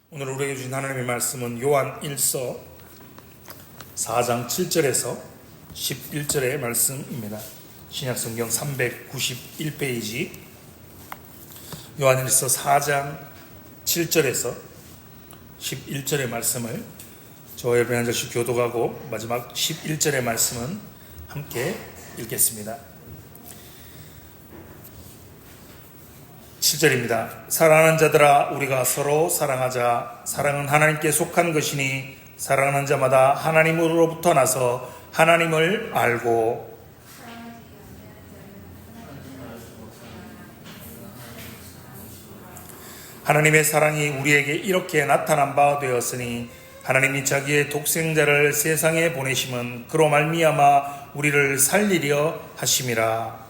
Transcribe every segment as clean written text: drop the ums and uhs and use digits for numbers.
오늘 우리에게 주신 하나님의 말씀은 요한 1서 4장 7절에서 11절의 말씀입니다. 신약성경 391페이지 요한 1서 4장 7절에서 11절의 말씀을 저와 여러분이 한 절씩 교독하고 마지막 11절의 말씀은 함께 읽겠습니다. 7절입니다. 사랑하는 자들아, 우리가 서로 사랑하자. 사랑은 하나님께 속한 것이니 사랑하는 자마다 하나님으로부터 나서 하나님을 알고 하나님의 사랑이 우리에게 이렇게 나타난 바 되었으니 하나님이 자기의 독생자를 세상에 보내심은 그로 말미암아 우리를 살리려 하심이라.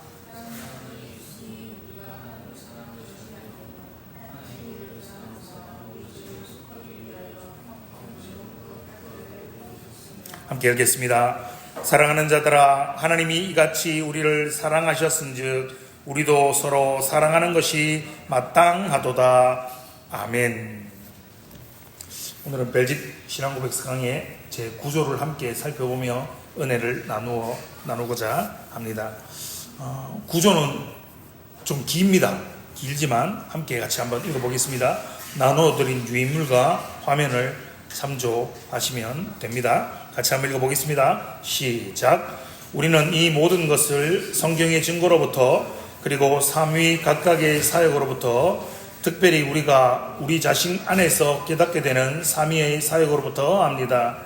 함께 읽겠습니다. 사랑하는 자들아, 하나님이 이같이 우리를 사랑하셨은즉 우리도 서로 사랑하는 것이 마땅하도다. 아멘. 오늘은 벨집 신앙고백 강의 제9조를 함께 살펴보며 은혜를 나누고자 합니다. 9조는 좀 깁니다. 길지만 함께 같이 한번 읽어보겠습니다. 나누어드린 유인물과 화면을 참조하시면 됩니다. 같이 한번 읽어보겠습니다. 시작. 우리는 이 모든 것을 성경의 증거로부터 그리고 삼위 각각의 사역으로부터 특별히 우리가 우리 자신 안에서 깨닫게 되는 삼위의 사역으로부터 합니다.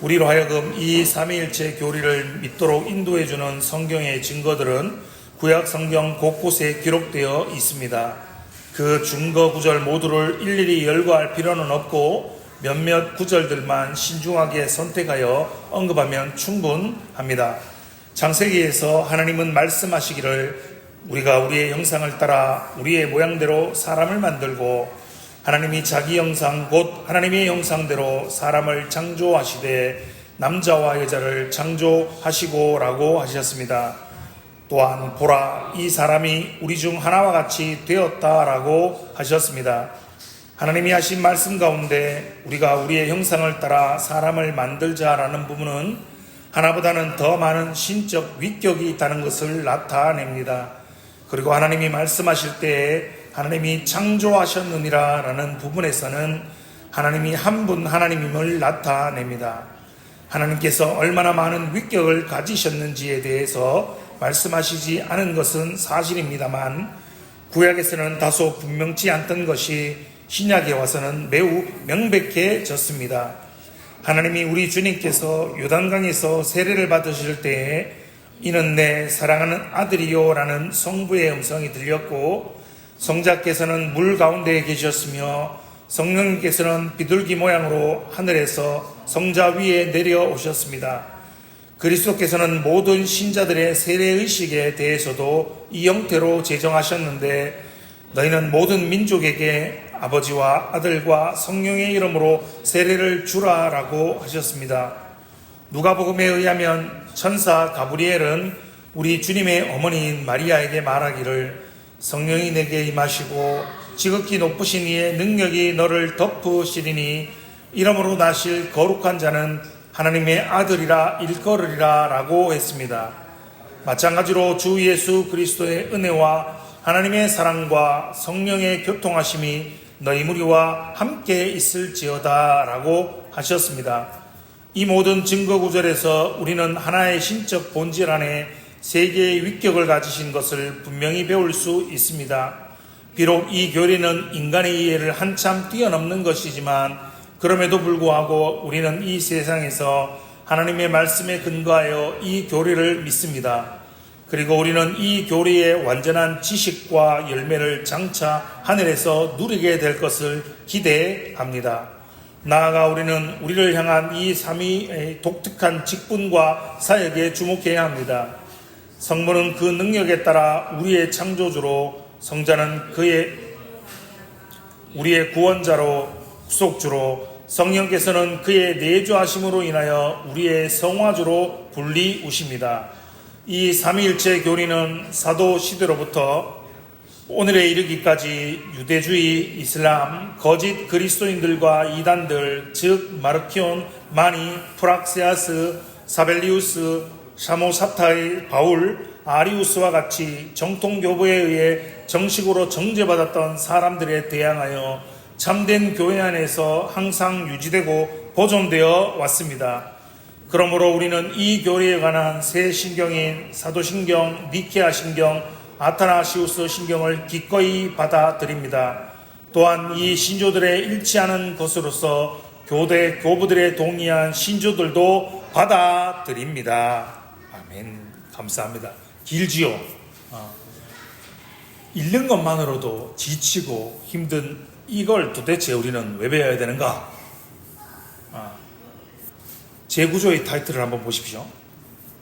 우리로 하여금 이 삼위일체 교리를 믿도록 인도해주는 성경의 증거들은 구약 성경 곳곳에 기록되어 있습니다. 그 증거 구절 모두를 일일이 열거할 필요는 없고 몇몇 구절들만 신중하게 선택하여 언급하면 충분합니다. 창세기에서 하나님은 말씀하시기를 우리가 우리의 형상을 따라 우리의 모양대로 사람을 만들고 하나님이 자기 형상 곧 하나님의 형상대로 사람을 창조하시되 남자와 여자를 창조하시고 라고 하셨습니다. 또한 보라, 이 사람이 우리 중 하나와 같이 되었다라고 하셨습니다. 하나님이 하신 말씀 가운데 우리가 우리의 형상을 따라 사람을 만들자라는 부분은 하나보다는 더 많은 신적 위격이 있다는 것을 나타냅니다. 그리고 하나님이 말씀하실 때에 하나님이 창조하셨느니라 라는 부분에서는 하나님이 한 분 하나님임을 나타냅니다. 하나님께서 얼마나 많은 위격을 가지셨는지에 대해서 말씀하시지 않은 것은 사실입니다만 구약에서는 다소 분명치 않던 것이 신약에 와서는 매우 명백해졌습니다. 하나님이 우리 주님께서 요단강에서 세례를 받으실 때에 이는 내 사랑하는 아들이요 라는 성부의 음성이 들렸고 성자께서는 물 가운데에 계셨으며 성령님께서는 비둘기 모양으로 하늘에서 성자 위에 내려오셨습니다. 그리스도께서는 모든 신자들의 세례의식에 대해서도 이 형태로 제정하셨는데 너희는 모든 민족에게 아버지와 아들과 성령의 이름으로 세례를 주라 라고 하셨습니다. 누가복음에 의하면 천사 가브리엘은 우리 주님의 어머니인 마리아에게 말하기를 성령이 내게 임하시고 지극히 높으신 이의 능력이 너를 덮으시리니 이름으로 나실 거룩한 자는 하나님의 아들이라 일컬으리라 라고 했습니다. 마찬가지로 주 예수 그리스도의 은혜와 하나님의 사랑과 성령의 교통하심이 너희 무리와 함께 있을지어다 라고 하셨습니다. 이 모든 증거 구절에서 우리는 하나의 신적 본질 안에 세 개의 위격을 가지신 것을 분명히 배울 수 있습니다. 비록 이 교리는 인간의 이해를 한참 뛰어넘는 것이지만 그럼에도 불구하고 우리는 이 세상에서 하나님의 말씀에 근거하여 이 교리를 믿습니다. 그리고 우리는 이 교리의 완전한 지식과 열매를 장차 하늘에서 누리게 될 것을 기대합니다. 나아가 우리는 우리를 향한 이 삼위의 독특한 직분과 사역에 주목해야 합니다. 성부는 그 능력에 따라 우리의 창조주로, 성자는 우리의 구원자로, 구속주로, 성령께서는 그의 내주하심으로 인하여 우리의 성화주로 불리우십니다. 이 삼위일체 교리는 사도 시대로부터 오늘에 이르기까지 유대주의, 이슬람, 거짓 그리스도인들과 이단들, 즉 마르키온, 마니, 프락세아스, 사벨리우스, 샤모사타이, 바울, 아리우스와 같이 정통교부에 의해 정식으로 정죄받았던 사람들에 대항하여 참된 교회 안에서 항상 유지되고 보존되어 왔습니다. 그러므로 우리는 이 교리에 관한 새 신경인 사도신경, 니케아 신경, 아타나시우스 신경을 기꺼이 받아들입니다. 또한 이 신조들의 일치하는 것으로서 교대 교부들의 동의한 신조들도 받아들입니다. 아멘. 감사합니다. 길지요. 읽는 것만으로도 지치고 힘든 이걸 도대체 우리는 왜 배워야 되는가? 제9조의 타이틀을 한번 보십시오.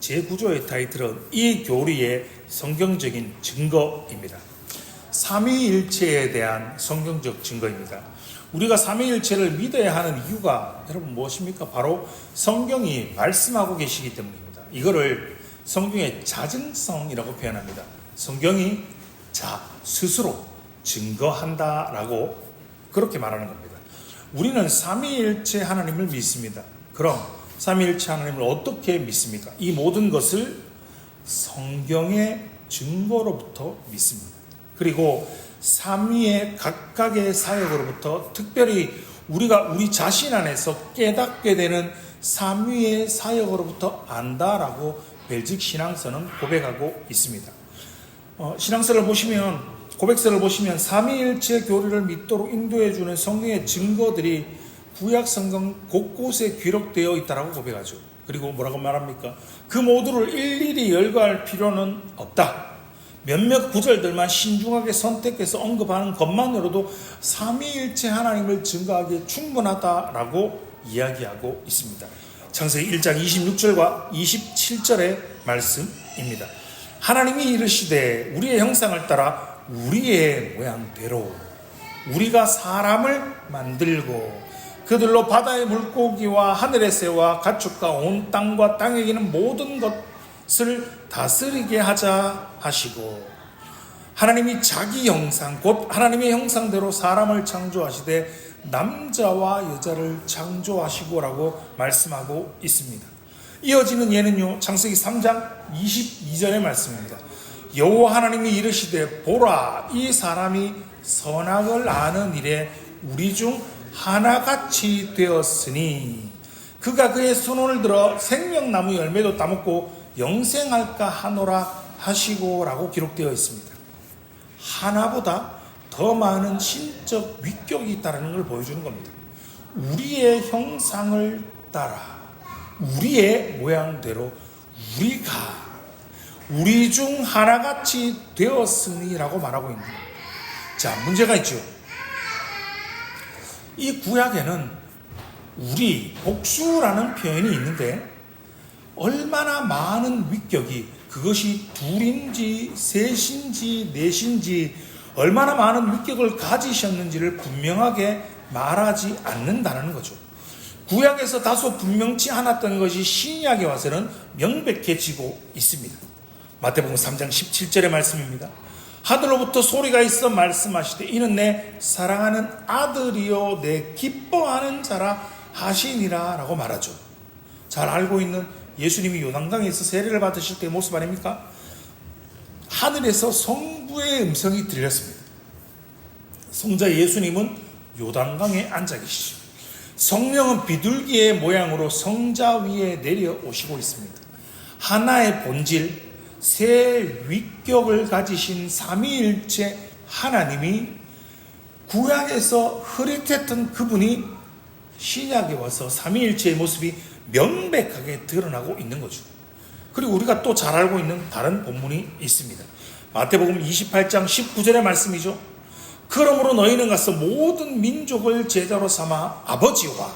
제9조의 타이틀은 이 교리의 성경적인 증거입니다. 삼위일체에 대한 성경적 증거입니다. 우리가 삼위일체를 믿어야 하는 이유가 여러분 무엇입니까? 바로 성경이 말씀하고 계시기 때문입니다. 이거를 성경의 자증성이라고 표현합니다. 성경이 스스로 증거한다라고 그렇게 말하는 겁니다. 우리는 삼위일체 하나님을 믿습니다. 그럼 삼위일체 하나님을 어떻게 믿습니까? 이 모든 것을 성경의 증거로부터 믿습니다. 그리고 삼위의 각각의 사역으로부터 특별히 우리가 우리 자신 안에서 깨닫게 되는 삼위의 사역으로부터 안다라고 벨직 신앙서는 고백하고 있습니다. 신앙서를 보시면, 고백서를 보시면 삼위일체 교리를 믿도록 인도해주는 성경의 증거들이 구약 성경 곳곳에 기록되어 있다라고 고백하죠. 그리고 뭐라고 말합니까? 그 모두를 일일이 열거할 필요는 없다. 몇몇 구절들만 신중하게 선택해서 언급하는 것만으로도 삼위일체 하나님을 증거하기에 충분하다라고 이야기하고 있습니다. 창세기 1장 26절과 27절의 말씀입니다. 하나님이 이르시되 우리의 형상을 따라 우리의 모양대로 우리가 사람을 만들고 그들로 바다의 물고기와 하늘의 새와 가축과 온 땅과 땅에 기는 모든 것을 다스리게 하자 하시고, 하나님이 자기 형상 곧 하나님의 형상대로 사람을 창조하시되 남자와 여자를 창조하시고라고 말씀하고 있습니다. 이어지는 예는요, 창세기 3장 22절의 말씀입니다. 여호와 하나님이 이르시되 보라, 이 사람이 선악을 아는 일에 우리 중 하나같이 되었으니 그가 그의 손을 들어 생명나무 열매도 따먹고 영생할까 하노라 하시고 라고 기록되어 있습니다. 하나보다 더 많은 신적 위격이 있다는 걸 보여주는 겁니다. 우리의 형상을 따라 우리의 모양대로 우리가 우리 중 하나같이 되었으니 라고 말하고 있는 겁니다. 자, 문제가 있죠. 이 구약에는 우리, 복수라는 표현이 있는데 얼마나 많은 위격이, 그것이 둘인지 셋인지 넷인지 얼마나 많은 위격을 가지셨는지를 분명하게 말하지 않는다는 거죠. 구약에서 다소 분명치 않았던 것이 신약에 와서는 명백해지고 있습니다. 마태복음 3장 17절의 말씀입니다. 하늘로부터 소리가 있어 말씀하시되 이는 내 사랑하는 아들이요 내 기뻐하는 자라 하시니라 라고 말하죠. 잘 알고 있는 예수님이 요단강에서 세례를 받으실 때의 모습 아닙니까? 하늘에서 성부의 음성이 들렸습니다. 성자 예수님은 요단강에 앉아 계시죠. 성령은 비둘기의 모양으로 성자 위에 내려오시고 있습니다. 하나의 본질, 새 위격을 가지신 삼위일체 하나님이 구약에서 흐릿했던 그분이 신약에 와서 삼위일체의 모습이 명백하게 드러나고 있는 거죠. 그리고 우리가 또 잘 알고 있는 다른 본문이 있습니다. 마태복음 28장 19절의 말씀이죠. 그러므로 너희는 가서 모든 민족을 제자로 삼아 아버지와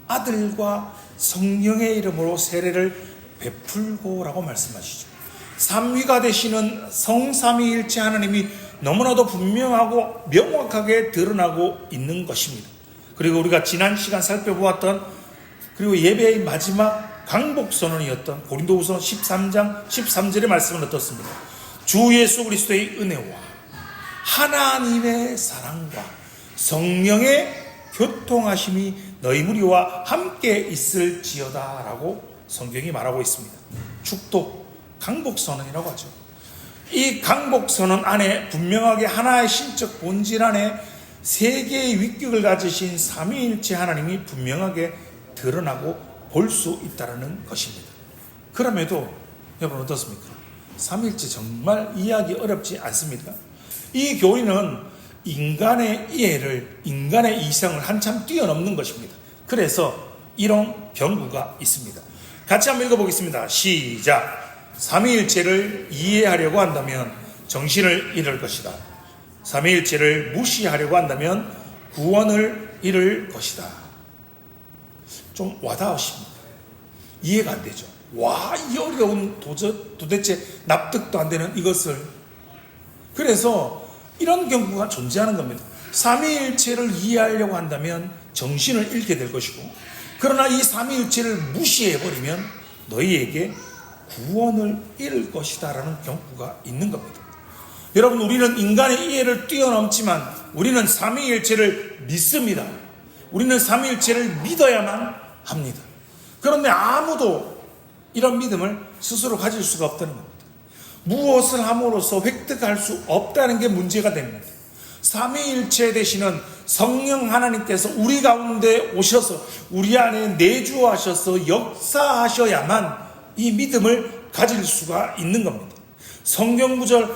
아들과 성령의 이름으로 세례를 베풀고라고 말씀하시죠. 삼위가 되시는 성삼위일체 하나님이 너무나도 분명하고 명확하게 드러나고 있는 것입니다. 그리고 우리가 지난 시간 살펴보았던, 그리고 예배의 마지막 강복선언이었던 고린도후서 13장 13절의 말씀은 어떻습니까? 주 예수 그리스도의 은혜와 하나님의 사랑과 성령의 교통하심이 너희 무리와 함께 있을지어다 라고 성경이 말하고 있습니다. 축독, 강복선언이라고 하죠. 이 강복선언 안에 분명하게 하나의 신적 본질 안에 세 개의 위격을 가지신 삼위일체 하나님이 분명하게 드러나고 볼 수 있다는 것입니다. 그럼에도 여러분 어떻습니까? 삼위일체 정말 이해하기 어렵지 않습니까? 이 교리는 인간의 이해를, 인간의 이성을 한참 뛰어넘는 것입니다. 그래서 이런 경우가 있습니다. 같이 한번 읽어보겠습니다. 시작. 삼위일체를 이해하려고 한다면 정신을 잃을 것이다. 삼위일체를 무시하려고 한다면 구원을 잃을 것이다. 좀 와닿으십니다. 이해가 안 되죠. 와, 이 어려운 도대체 납득도 안 되는 이것을. 그래서 이런 경우가 존재하는 겁니다. 삼위일체를 이해하려고 한다면 정신을 잃게 될 것이고, 그러나 이 삼위일체를 무시해버리면 너희에게 구원을 잃을 것이다 라는 경고가 있는 겁니다. 여러분, 우리는 인간의 이해를 뛰어넘지만 우리는 삼위일체를 믿습니다. 우리는 삼위일체를 믿어야만 합니다. 그런데 아무도 이런 믿음을 스스로 가질 수가 없다는 겁니다. 무엇을 함으로써 획득할 수 없다는 게 문제가 됩니다. 삼위일체 되시는 성령 하나님께서 우리 가운데 오셔서 우리 안에 내주하셔서 역사하셔야만 이 믿음을 가질 수가 있는 겁니다. 성경 구절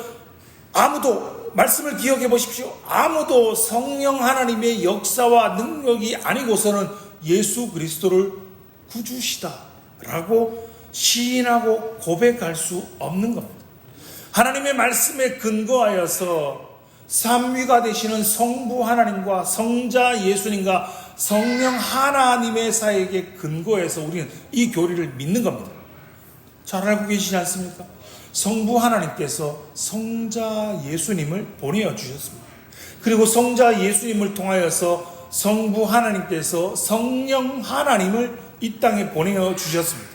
아무도, 말씀을 기억해 보십시오. 아무도 성령 하나님의 역사와 능력이 아니고서는 예수 그리스도를 구주시다 라고 시인하고 고백할 수 없는 겁니다. 하나님의 말씀에 근거하여서 삼위가 되시는 성부 하나님과 성자 예수님과 성령 하나님의 사역에 근거해서 우리는 이 교리를 믿는 겁니다. 잘 알고 계시지 않습니까? 성부 하나님께서 성자 예수님을 보내어 주셨습니다. 그리고 성자 예수님을 통하여서 성부 하나님께서 성령 하나님을 이 땅에 보내어 주셨습니다.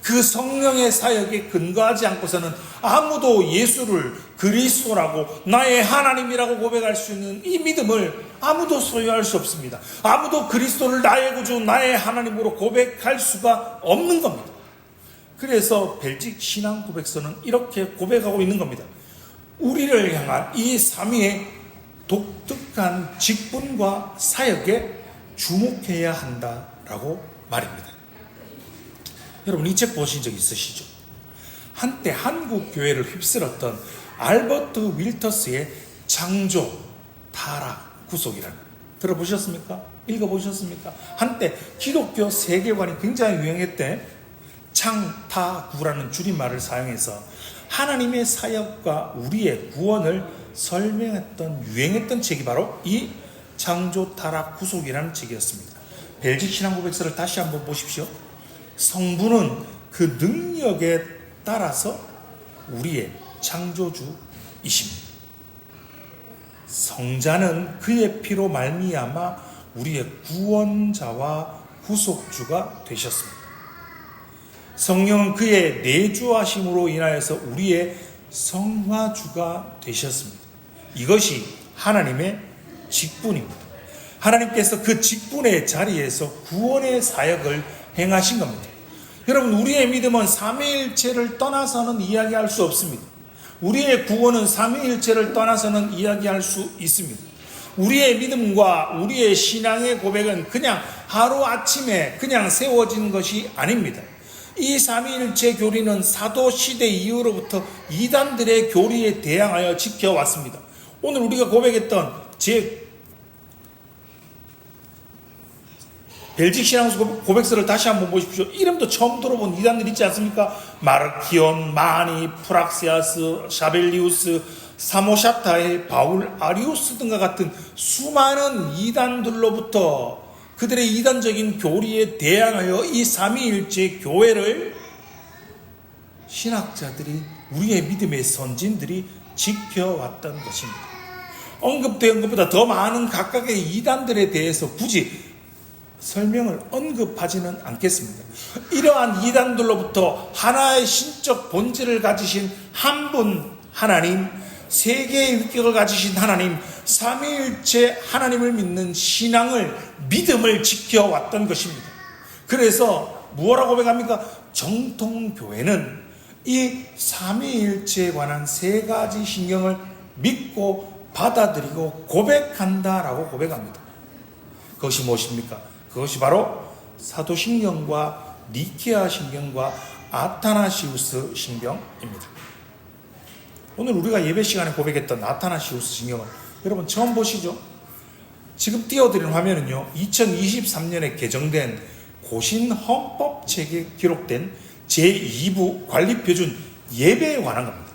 그 성령의 사역에 근거하지 않고서는 아무도 예수를 그리스도라고 나의 하나님이라고 고백할 수 있는 이 믿음을 아무도 소유할 수 없습니다. 아무도 그리스도를 나의 구주, 나의 하나님으로 고백할 수가 없는 겁니다. 그래서 벨직 신앙 고백서는 이렇게 고백하고 있는 겁니다. 우리를 향한 이 삼위의 독특한 직분과 사역에 주목해야 한다라고 말입니다. 여러분, 이 책 보신 적 있으시죠? 한때 한국 교회를 휩쓸었던 알버트 윌터스의 창조, 타락, 구속이라는, 들어보셨습니까? 읽어보셨습니까? 한때 기독교 세계관이 굉장히 유행했대. 창타구라는 줄임말을 사용해서 하나님의 사역과 우리의 구원을 설명했던, 유행했던 책이 바로 이 창조, 타락, 구속이라는 책이었습니다. 벨직 신앙 고백서를 다시 한번 보십시오. 성부는 그 능력에 따라서 우리의 창조주이십니다. 성자는 그의 피로 말미암아 우리의 구원자와 구속주가 되셨습니다. 성령은 그의 내주하심으로 인하여서 우리의 성화주가 되셨습니다. 이것이 하나님의 직분입니다. 하나님께서 그 직분의 자리에서 구원의 사역을 행하신 겁니다. 여러분, 우리의 믿음은 삼위일체를 떠나서는 이야기할 수 없습니다. 우리의 구원은 삼위일체를 떠나서는 이야기할 수 있습니다. 우리의 믿음과 우리의 신앙의 고백은 그냥 하루아침에 그냥 세워진 것이 아닙니다. 이 삼위일체 교리는 사도시대 이후로부터 이단들의 교리에 대항하여 지켜왔습니다. 오늘 우리가 고백했던 벨직 신앙 고백서를 다시 한번 보십시오. 이름도 처음 들어본 이단들 있지 않습니까? 마르키온, 마니, 프락시아스, 샤벨리우스, 사모샤타의 바울, 아리우스 등과 같은 수많은 이단들로부터 그들의 이단적인 교리에 대항하여 이 삼위일체 교회를 신학자들이, 우리의 믿음의 선진들이 지켜왔던 것입니다. 언급된 것보다 더 많은 각각의 이단들에 대해서 굳이 설명을 언급하지는 않겠습니다. 이러한 이단들로부터 하나의 신적 본질을 가지신 한 분 하나님, 세 개의 위격을 가지신 하나님, 삼위일체 하나님을 믿는 신앙을, 믿음을 지켜왔던 것입니다. 그래서 무엇라고 고백합니까? 정통교회는 이 삼위일체에 관한 세 가지 신경을 믿고 받아들이고 고백한다라고 고백합니다. 그것이 무엇입니까? 그것이 바로 사도신경과 니케아 신경과 아타나시우스 신경입니다. 오늘 우리가 예배 시간에 고백했던 아타나시우스 신경을 여러분 처음 보시죠? 지금 띄워드린 화면은요, 2023년에 개정된 고신헌법책에 기록된 제2부 관리표준 예배에 관한 겁니다.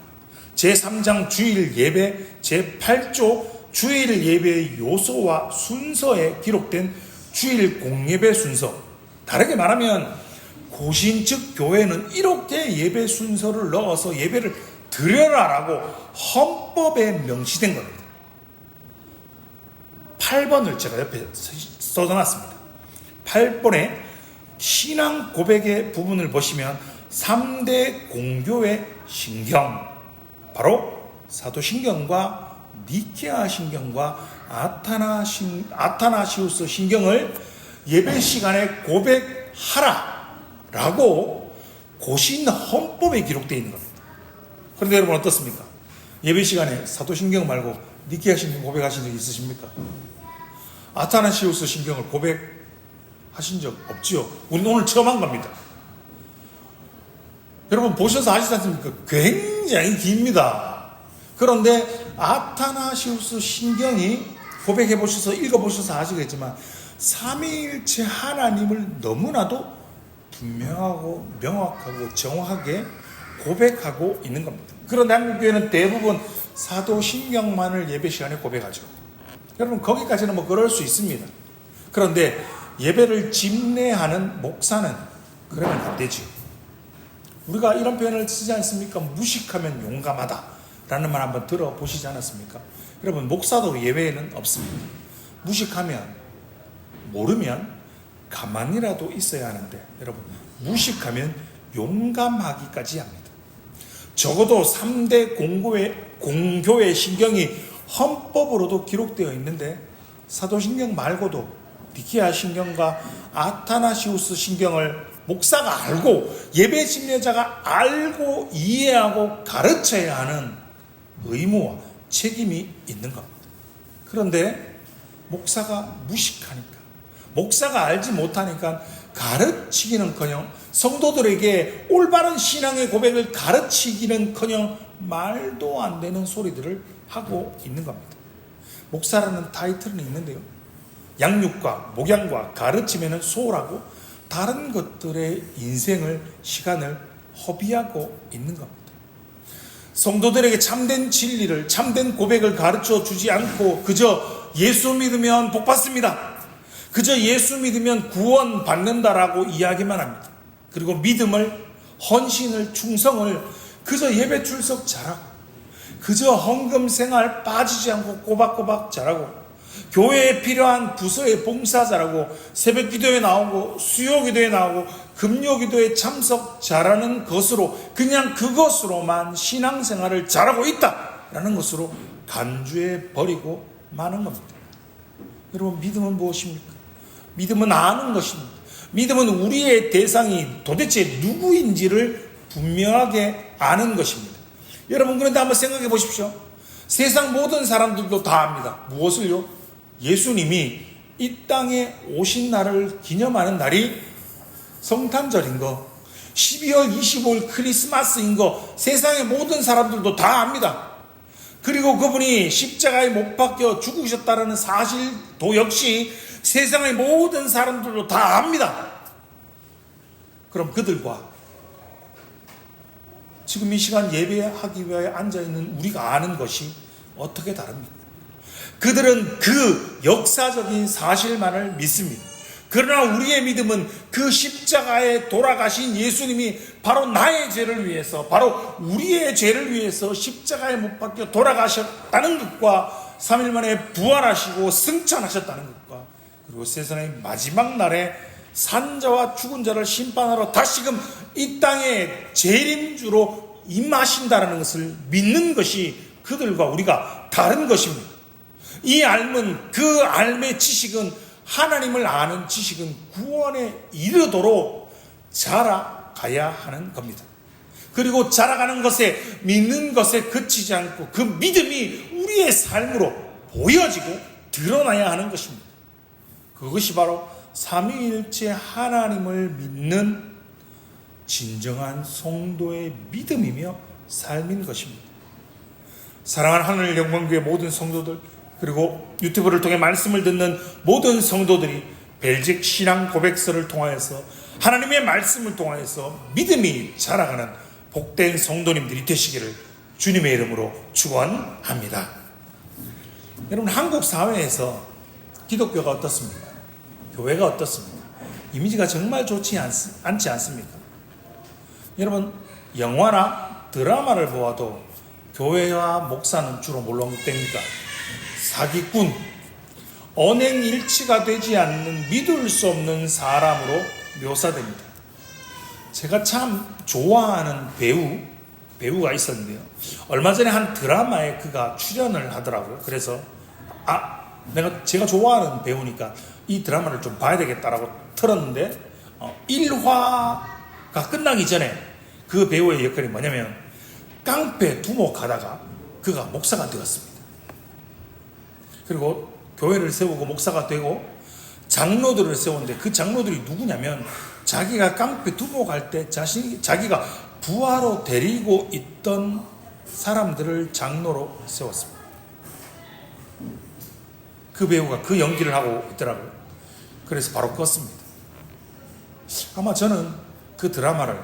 제3장 주일 예배, 제8조 주일 예배의 요소와 순서에 기록된 주일 공예배 순서. 다르게 말하면 고신 즉 교회는 이렇게 예배 순서를 넣어서 예배를 드려라라고 헌법에 명시된 겁니다. 8번을 제가 옆에 써놨습니다. 8번에 신앙 고백의 부분을 보시면 3대 공교의 신경, 바로 사도신경과 니케아 신경과 아타나시우스 신경을 예배 시간에 고백하라라고 고신 헌법에 기록되어 있는 겁니다. 그런데 여러분 어떻습니까? 예배 시간에 사도신경 말고 니케아 신경 고백하신 적 있으십니까? 아타나시우스 신경을 고백하신 적 없지요? 우리는 오늘 처음 한 겁니다. 여러분 보셔서 아시지 않습니까? 굉장히 깁니다. 그런데 아타나시우스 신경이 고백해 보셔서 읽어보셔서 아시겠지만 삼위일체 하나님을 너무나도 분명하고 명확하고 정확하게 고백하고 있는 겁니다. 그런데 한국교회는 대부분 사도신경만을 예배 시간에 고백하죠. 여러분 거기까지는 뭐 그럴 수 있습니다. 그런데 예배를 집례하는 목사는 그러면 안 되죠. 우리가 이런 표현을 쓰지 않습니까? 무식하면 용감하다 라는 말 한번 들어보시지 않았습니까? 여러분 목사도 예외에는 없습니다. 무식하면, 모르면 가만히라도 있어야 하는데 여러분 무식하면 용감하기까지 합니다. 적어도 3대 공교의 신경이 헌법으로도 기록되어 있는데 사도신경 말고도 니케아 신경과 아타나시우스 신경을 목사가 알고 예배 집례자가 알고 이해하고 가르쳐야 하는 의무와 책임이 있는 겁니다. 그런데 목사가 무식하니까, 목사가 알지 못하니까 가르치기는커녕 성도들에게 올바른 신앙의 고백을 가르치기는커녕 말도 안 되는 소리들을 하고 있는 겁니다. 목사라는 타이틀은 있는데요, 양육과 목양과 가르침에는 소홀하고 다른 것들의 인생을, 시간을 허비하고 있는 겁니다. 성도들에게 참된 진리를, 참된 고백을 가르쳐 주지 않고 그저 예수 믿으면 복 받습니다, 그저 예수 믿으면 구원 받는다라고 이야기만 합니다. 그리고 믿음을, 헌신을, 충성을 그저 예배 출석 잘하고 그저 헌금 생활 빠지지 않고 꼬박꼬박 잘하고 교회에 필요한 부서에 봉사 잘하고 새벽 기도에 나오고 수요 기도에 나오고 금요 기도에 참석 잘하는 것으로, 그냥 그것으로만 신앙생활을 잘하고 있다라는 것으로 간주해 버리고 마는 겁니다. 여러분 믿음은 무엇입니까? 믿음은 아는 것입니다. 믿음은 우리의 대상이 도대체 누구인지를 분명하게 아는 것입니다. 여러분 그런데 한번 생각해 보십시오. 세상 모든 사람들도 다 압니다. 무엇을요? 예수님이 이 땅에 오신 날을 기념하는 날이 성탄절인 거, 12월 25일 크리스마스인 거 세상의 모든 사람들도 다 압니다. 그리고 그분이 십자가에 못 박혀 죽으셨다는 사실도 역시 세상의 모든 사람들도 다 압니다. 그럼 그들과 지금 이 시간 예배하기 위해 앉아있는 우리가 아는 것이 어떻게 다릅니까? 그들은 그 역사적인 사실만을 믿습니다. 그러나 우리의 믿음은 그 십자가에 돌아가신 예수님이 바로 나의 죄를 위해서, 바로 우리의 죄를 위해서 십자가에 못 박혀 돌아가셨다는 것과 3일 만에 부활하시고 승천하셨다는 것과, 그리고 세상의 마지막 날에 산자와 죽은 자를 심판하러 다시금 이 땅에 재림주로 임하신다는 것을 믿는 것이 그들과 우리가 다른 것입니다. 이 알은, 그 알의 지식은, 하나님을 아는 지식은 구원에 이르도록 자라가야 하는 겁니다. 그리고 자라가는 것에, 믿는 것에 그치지 않고 그 믿음이 우리의 삶으로 보여지고 드러나야 하는 것입니다. 그것이 바로 삼위일체 하나님을 믿는 진정한 성도의 믿음이며 삶인 것입니다. 사랑하는 하늘 영광교회 모든 성도들, 그리고 유튜브를 통해 말씀을 듣는 모든 성도들이 벨직 신앙 고백서를 통하여서, 하나님의 말씀을 통하여서 믿음이 자라가는 복된 성도님들이 되시기를 주님의 이름으로 축원합니다. 여러분, 한국 사회에서 기독교가 어떻습니까? 교회가 어떻습니까? 이미지가 정말 좋지 않지 않습니까? 여러분, 영화나 드라마를 보아도 교회와 목사는 주로 뭘로 됩니까? 사기꾼, 언행일치가 되지 않는 믿을 수 없는 사람으로 묘사됩니다. 제가 참 좋아하는 배우가 있었는데요, 얼마 전에 한 드라마에 그가 출연을 하더라고요. 그래서 제가 좋아하는 배우니까 이 드라마를 좀 봐야 되겠다라고 틀었는데, 1화가 끝나기 전에 그 배우의 역할이 뭐냐면 깡패 두목하다가 그가 목사가 되었습니다. 그리고 교회를 세우고 목사가 되고 장로들을 세웠는데, 그 장로들이 누구냐면 자기가 깡패 두목할 때 자기가 부하로 데리고 있던 사람들을 장로로 세웠습니다. 그 배우가 그 연기를 하고 있더라고요. 그래서 바로 껐습니다. 아마 저는 그 드라마를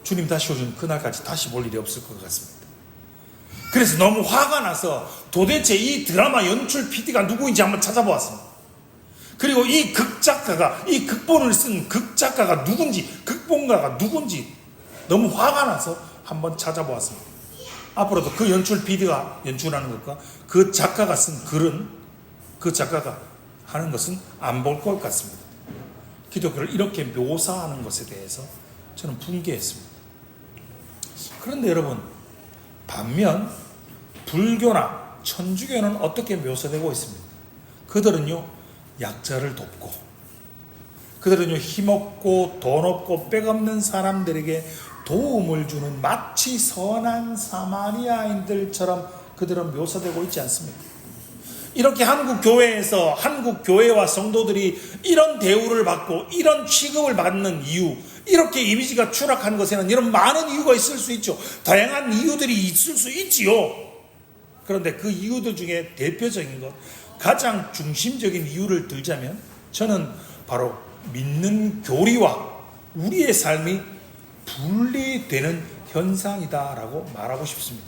주님 다시 오신 그날까지 다시 볼 일이 없을 것 같습니다. 그래서 너무 화가 나서 도대체 이 드라마 연출 PD가 누구인지 한번 찾아보았습니다. 그리고 이 극작가가, 이 극본을 쓴 극작가가 누군지, 극본가가 누군지 너무 화가 나서 한번 찾아보았습니다. 앞으로도 그 연출 PD가 연출하는 것과 그 작가가 쓴 글은, 그 작가가 하는 것은 안 볼 것 같습니다. 기독교를 이렇게 묘사하는 것에 대해서 저는 분개했습니다. 그런데 여러분, 반면 불교나 천주교는 어떻게 묘사되고 있습니까? 그들은요, 약자를 돕고, 그들은요, 힘없고 돈 없고 빽 없는 사람들에게 도움을 주는 마치 선한 사마리아인들처럼 그들은 묘사되고 있지 않습니까? 이렇게 한국 교회에서, 한국 교회와 성도들이 이런 대우를 받고 이런 취급을 받는 이유, 이렇게 이미지가 추락한 것에는 이런 많은 이유가 있을 수 있죠. 다양한 이유들이 있을 수 있지요. 그런데 그 이유들 중에 대표적인 것, 가장 중심적인 이유를 들자면 저는 바로 믿는 교리와 우리의 삶이 분리되는 현상이다라고 말하고 싶습니다.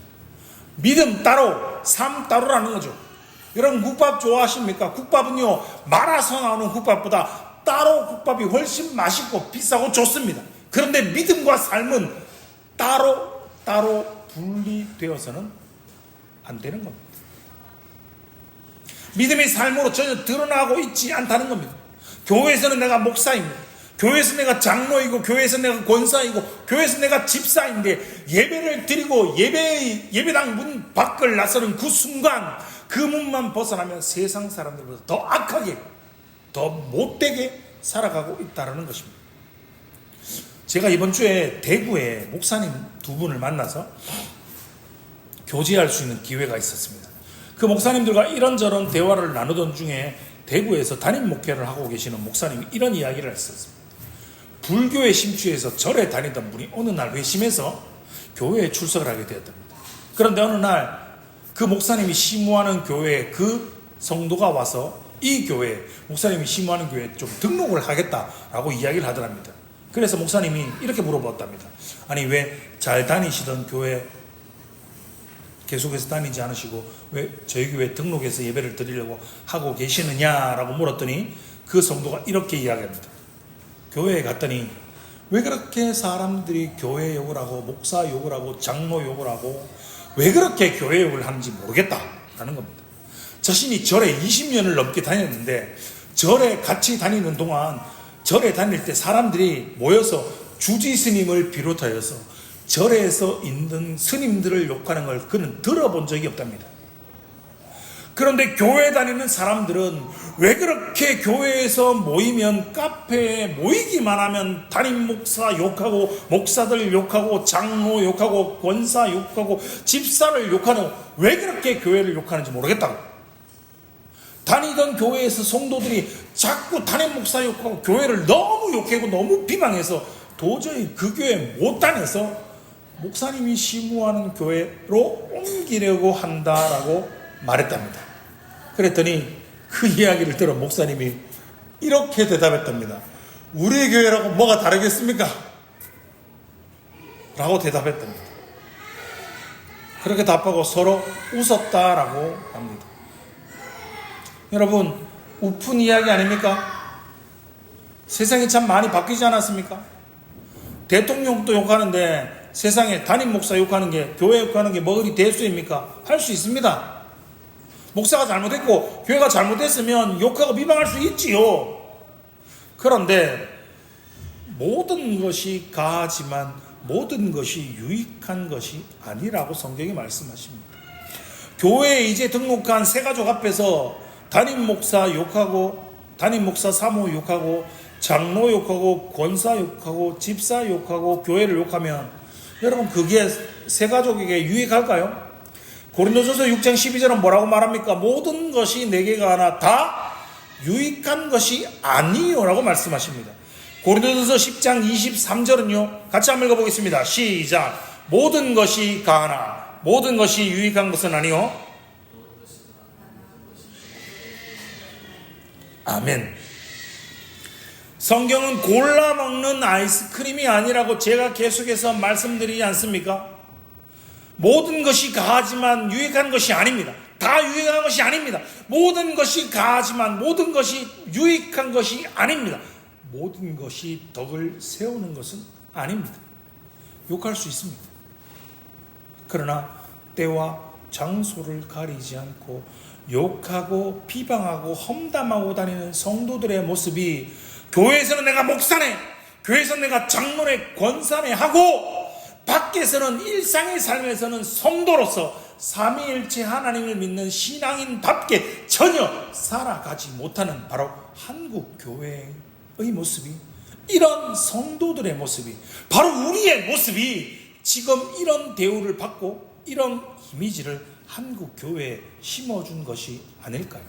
믿음 따로, 삶 따로라는 거죠. 여러분, 국밥 좋아하십니까? 국밥은요, 말아서 나오는 국밥보다 따로 국밥이 훨씬 맛있고 비싸고 좋습니다. 그런데 믿음과 삶은 따로 분리되어서는 안 되는 겁니다. 믿음의 삶으로 전혀 드러나고 있지 않다는 겁니다. 교회에서는 내가 목사입니다. 교회에서 내가 장로이고, 교회에서 내가 권사이고, 교회에서 내가 집사인데, 예배를 드리고 예배당 문 밖을 나서는 그 순간, 그 문만 벗어나면 세상 사람들보다 더 악하게, 더 못되게 살아가고 있다는 것입니다. 제가 이번 주에 대구에 목사님 두 분을 만나서 교제할 수 있는 기회가 있었습니다. 그 목사님들과 이런저런 대화를 나누던 중에 대구에서 담임 목회를 하고 계시는 목사님이 이런 이야기를 했었습니다. 불교에 심취해서 절에 다니던 분이 어느 날 회심해서 교회에 출석을 하게 되었답니다. 그런데 어느 날 그 목사님이 심호하는 교회에 그 성도가 와서 이 교회, 목사님이 심호하는 교회에 좀 등록을 하겠다라고 이야기를 하더랍니다. 그래서 목사님이 이렇게 물어봤답니다. 아니, 왜 잘 다니시던 교회 계속해서 다니지 않으시고 왜 저희 교회 등록해서 예배를 드리려고 하고 계시느냐라고 물었더니 그 성도가 이렇게 이야기합니다. 교회에 갔더니 왜 그렇게 사람들이 교회 욕을 하고 목사 욕을 하고 장로 욕을 하고 왜 그렇게 교회 욕을 하는지 모르겠다라는 겁니다. 자신이 절에 20년을 넘게 다녔는데 절에 같이 다니는 동안 절에 다닐 때 사람들이 모여서 주지 스님을 비롯하여서 절에서 있는 스님들을 욕하는 걸 그는 들어본 적이 없답니다. 그런데 교회 다니는 사람들은 왜 그렇게 교회에서 모이면 카페에 모이기만 하면 담임 목사 욕하고 목사들 욕하고 장로 욕하고 권사 욕하고 집사를 욕하는, 왜 그렇게 교회를 욕하는지 모르겠다고. 다니던 교회에서 성도들이 자꾸 담임 목사 욕하고 교회를 너무 욕하고 너무 비방해서 도저히 그 교회 못 다녀서 목사님이 심우하는 교회로 옮기려고 한다라고 말했답니다. 그랬더니 그 이야기를 들어 목사님이 이렇게 대답했답니다. 우리 교회라고 뭐가 다르겠습니까? 라고 대답했답니다. 그렇게 답하고 서로 웃었다라고 합니다. 여러분, 우픈 이야기 아닙니까? 세상이 참 많이 바뀌지 않았습니까? 대통령도 욕하는데 세상에 담임 목사 욕하는 게, 교회 욕하는 게 뭐 그리 대수입니까? 할 수 있습니다. 목사가 잘못했고 교회가 잘못했으면 욕하고 비방할 수 있지요. 그런데 모든 것이 가하지만 모든 것이 유익한 것이 아니라고 성경이 말씀하십니다. 교회에 이제 등록한 새 가족 앞에서 담임 목사 욕하고, 담임 목사 사모 욕하고, 장로 욕하고, 권사 욕하고, 집사 욕하고, 교회를 욕하면 여러분 그게 새 가족에게 유익할까요? 고린도전서 6장 12절은 뭐라고 말합니까? 모든 것이 내게가 하나 다 유익한 것이 아니요라고 말씀하십니다. 고린도전서 10장 23절은요, 같이 한번 읽어보겠습니다. 시작. 모든 것이 가하나 모든 것이 유익한 것은 아니요. 아멘. 성경은 골라 먹는 아이스크림이 아니라고 제가 계속해서 말씀드리지 않습니까? 모든 것이 가하지만 유익한 것이 아닙니다. 다 유익한 것이 아닙니다. 모든 것이 가하지만 모든 것이 유익한 것이 아닙니다. 모든 것이 덕을 세우는 것은 아닙니다. 욕할 수 있습니다. 그러나 때와 장소를 가리지 않고 욕하고 비방하고 험담하고 다니는 성도들의 모습이, 교회에서는 내가 목사네, 교회에서는 내가 장로네, 권사네 하고 밖에서는 일상의 삶에서는 성도로서 삼위일체 하나님을 믿는 신앙인답게 전혀 살아가지 못하는 바로 한국 교회의 모습이, 이런 성도들의 모습이, 바로 우리의 모습이 지금 이런 대우를 받고 이런 이미지를 한국 교회에 심어준 것이 아닐까요?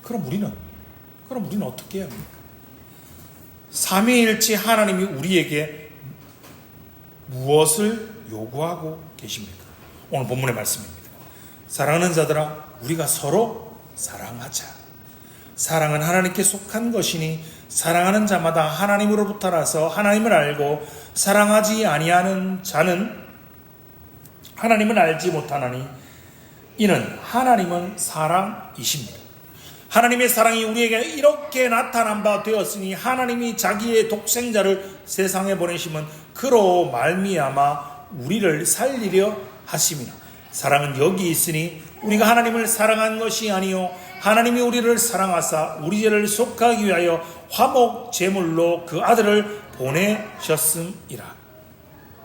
그럼 우리는 어떻게 해야 합니까? 삼위일체 하나님이 우리에게 무엇을 요구하고 계십니까? 오늘 본문의 말씀입니다. 사랑하는 자들아, 우리가 서로 사랑하자. 사랑은 하나님께 속한 것이니 사랑하는 자마다 하나님으로부터 나서 하나님을 알고 사랑하지 아니하는 자는 하나님을 알지 못하나니 이는 하나님은 사랑이십니다. 하나님의 사랑이 우리에게 이렇게 나타난 바 되었으니 하나님이 자기의 독생자를 세상에 보내심은 그로 말미암아 우리를 살리려 하심이라. 사랑은 여기 있으니 우리가 하나님을 사랑한 것이 아니요 하나님이 우리를 사랑하사 우리 죄를 속하기 위하여 화목 제물로 그 아들을 보내셨음이라.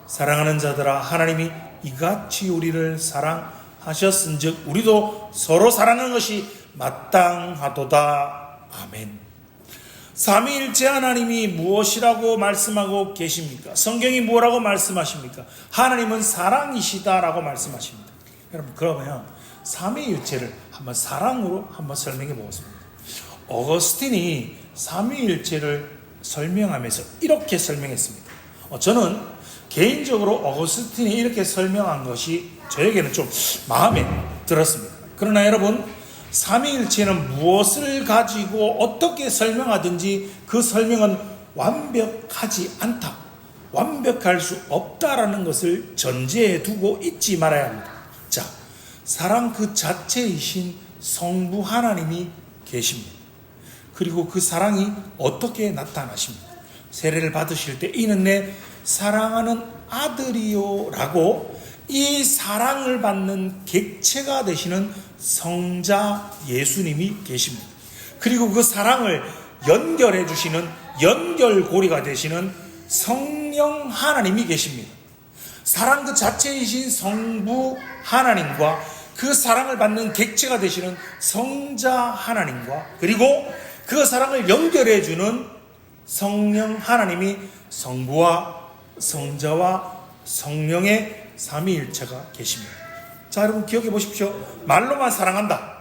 사랑하는 자들아, 하나님이 이같이 우리를 사랑하셨은즉 우리도 서로 사랑하는 것이 마땅하도다. 아멘. 삼위일체 하나님이 무엇이라고 말씀하고 계십니까? 성경이 뭐라고 말씀하십니까? 하나님은 사랑이시다라고 말씀하십니다. 여러분, 그러면 삼위일체를 한번 사랑으로 한번 설명해 보겠습니다. 어거스틴이 삼위일체를 설명하면서 이렇게 설명했습니다. 저는 개인적으로 어거스틴이 이렇게 설명한 것이 저에게는 좀 마음에 들었습니다. 그러나 여러분, 삼위일체는 무엇을 가지고 어떻게 설명하든지 그 설명은 완벽하지 않다, 완벽할 수 없다라는 것을 전제해 두고 잊지 말아야 합니다. 자, 사랑 그 자체이신 성부 하나님이 계십니다. 그리고 그 사랑이 어떻게 나타나십니까? 세례를 받으실 때 이는 내 사랑하는 아들이요 라고 이 사랑을 받는 객체가 되시는 성자 예수님이 계십니다. 그리고 그 사랑을 연결해 주시는 연결고리가 되시는 성령 성령 하나님이 계십니다. 사랑 그 자체이신 성부 하나님과 그 사랑을 받는 객체가 되시는 성자 하나님과 그리고 그 사랑을 연결해주는 성령 하나님이 성부와 성자와 성령의 삼위일체가 계십니다. 자, 여러분 기억해 보십시오. 말로만 사랑한다.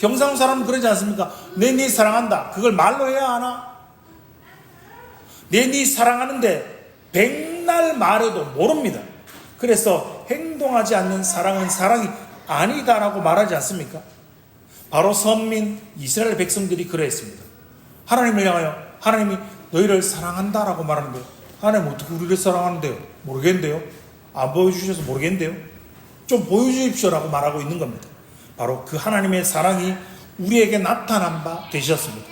경상도 사람은 그러지 않습니까? 네 사랑한다. 그걸 말로 해야 하나? 네 사랑하는데 백날 말해도 모릅니다. 그래서 행동하지 않는 사랑은 사랑이 아니다라고 말하지 않습니까? 바로 선민 이스라엘 백성들이 그러했습니다. 하나님을 향하여 하나님이 너희를 사랑한다라고 말하는데 하나님 어떻게 우리를 사랑하는데요? 모르겠는데요? 안 보여주셔서 모르겠는데요? 좀 보여주십시오라고 말하고 있는 겁니다. 바로 그 하나님의 사랑이 우리에게 나타난 바 되셨습니다.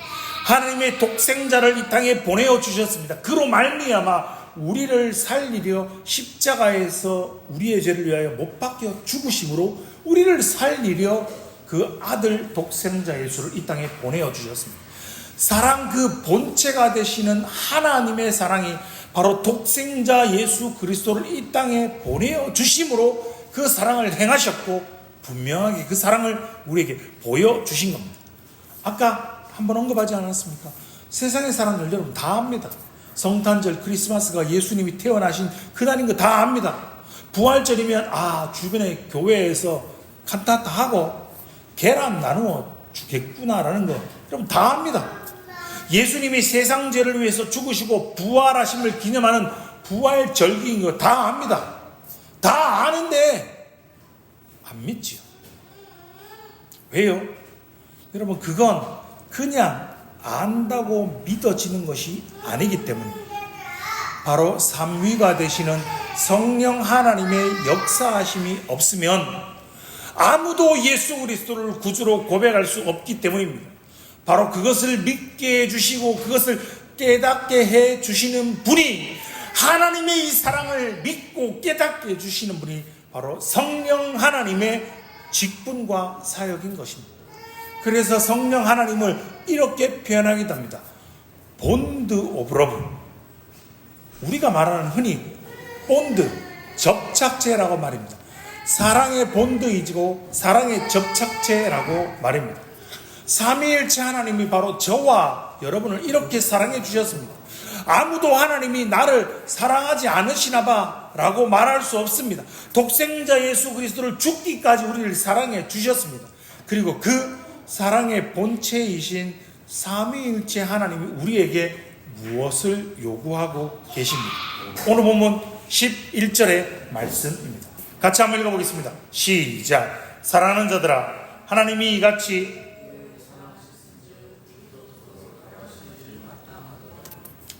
하나님의 독생자를 이 땅에 보내어 주셨습니다. 그로 말미암아 우리를 살리려 십자가에서 우리의 죄를 위하여 못 박혀 죽으심으로 우리를 살리려 그 아들 독생자 예수를 이 땅에 보내어 주셨습니다. 사랑 그 본체가 되시는 하나님의 사랑이 바로 독생자 예수 그리스도를 이 땅에 보내어 주심으로 그 사랑을 행하셨고 분명하게 그 사랑을 우리에게 보여주신 겁니다. 아까 한번 언급하지 않았습니까? 세상의 사람들 여러분 다 압니다. 성탄절 크리스마스가 예수님이 태어나신 그날인 거 다 압니다. 부활절이면 주변에 교회에서 칸타타 하고 계란 나누어 주겠구나라는 거 여러분 다 압니다. 예수님이 세상 죄를 위해서 죽으시고 부활하심을 기념하는 부활절기인 거 다 압니다. 다 아는데 안 믿지요. 왜요? 여러분 그건 그냥 안다고 믿어지는 것이 아니기 때문입니다. 바로 삼위가 되시는 성령 하나님의 역사하심이 없으면 아무도 예수 그리스도를 구주로 고백할 수 없기 때문입니다. 바로 그것을 믿게 해주시고 그것을 깨닫게 해주시는 분이 하나님의 이 사랑을 믿고 깨닫게 해주시는 분이 바로 성령 하나님의 직분과 사역인 것입니다. 그래서 성령 하나님을 이렇게 표현하기도 합니다. 본드 오브 러브. 우리가 말하는 흔히 본드, 접착제라고 말입니다. 사랑의 본드이고 사랑의 접착제라고 말입니다. 삼위일체 하나님이 바로 저와 여러분을 이렇게 사랑해 주셨습니다. 아무도 하나님이 나를 사랑하지 않으시나 봐 라고 말할 수 없습니다. 독생자 예수 그리스도를 죽기까지 우리를 사랑해 주셨습니다. 그리고 그 사랑의 본체이신 삼위일체 하나님이 우리에게 무엇을 요구하고 계십니까? 오늘 본문 11절의 말씀입니다. 같이 한번 읽어보겠습니다. 시작. 사랑하는 자들아, 하나님이 이같이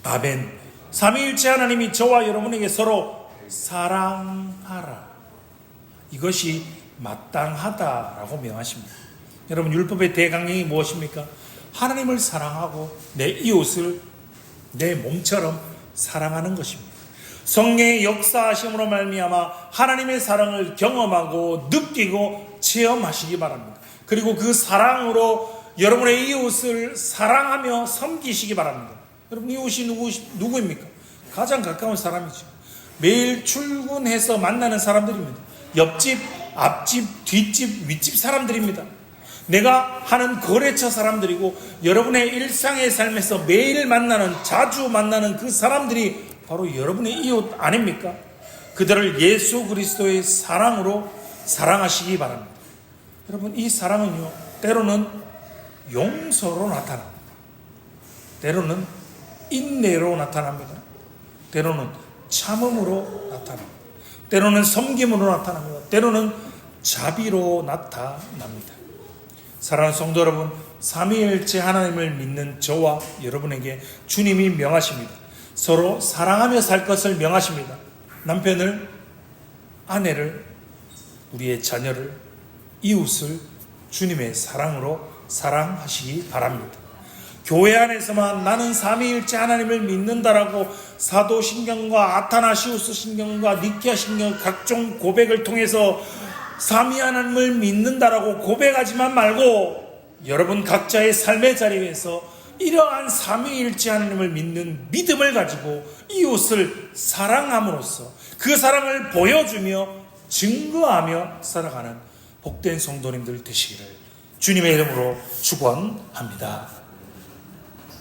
아멘. 삼위일체 하나님이 저와 여러분에게 서로 사랑하라. 이것이 마땅하다라고 명하십니다. 여러분 율법의 대강령이 무엇입니까? 하나님을 사랑하고 내 이웃을 내 몸처럼 사랑하는 것입니다. 성령의 역사하심으로 말미암아 하나님의 사랑을 경험하고 느끼고 체험하시기 바랍니다. 그리고 그 사랑으로 여러분의 이웃을 사랑하며 섬기시기 바랍니다. 여러분 이웃이 누구입니까? 가장 가까운 사람이죠. 매일 출근해서 만나는 사람들입니다. 옆집, 앞집, 뒷집, 윗집 사람들입니다. 내가 하는 거래처 사람들이고 여러분의 일상의 삶에서 매일 만나는, 자주 만나는 그 사람들이 바로 여러분의 이웃 아닙니까? 그들을 예수 그리스도의 사랑으로 사랑하시기 바랍니다. 여러분 이 사랑은요 때로는 용서로 나타납니다. 때로는 인내로 나타납니다. 때로는 참음으로 나타납니다. 때로는 섬김으로 나타납니다. 때로는 자비로 나타납니다. 사랑하는 성도 여러분, 삼위일체 하나님을 믿는 저와 여러분에게 주님이 명하십니다. 서로 사랑하며 살 것을 명하십니다. 남편을, 아내를, 우리의 자녀를, 이웃을 주님의 사랑으로 사랑하시기 바랍니다. 교회 안에서만 나는 삼위일체 하나님을 믿는다라고 사도신경과 아타나시우스 신경과 니케아 신경 각종 고백을 통해서 삼위 하나님을 믿는다라고 고백하지만 말고 여러분 각자의 삶의 자리에서 이러한 삼위일체 하나님을 믿는 믿음을 가지고 이웃을 사랑함으로써 그 사랑을 보여주며 증거하며 살아가는 복된 성도님들 되시기를 주님의 이름으로 축원합니다.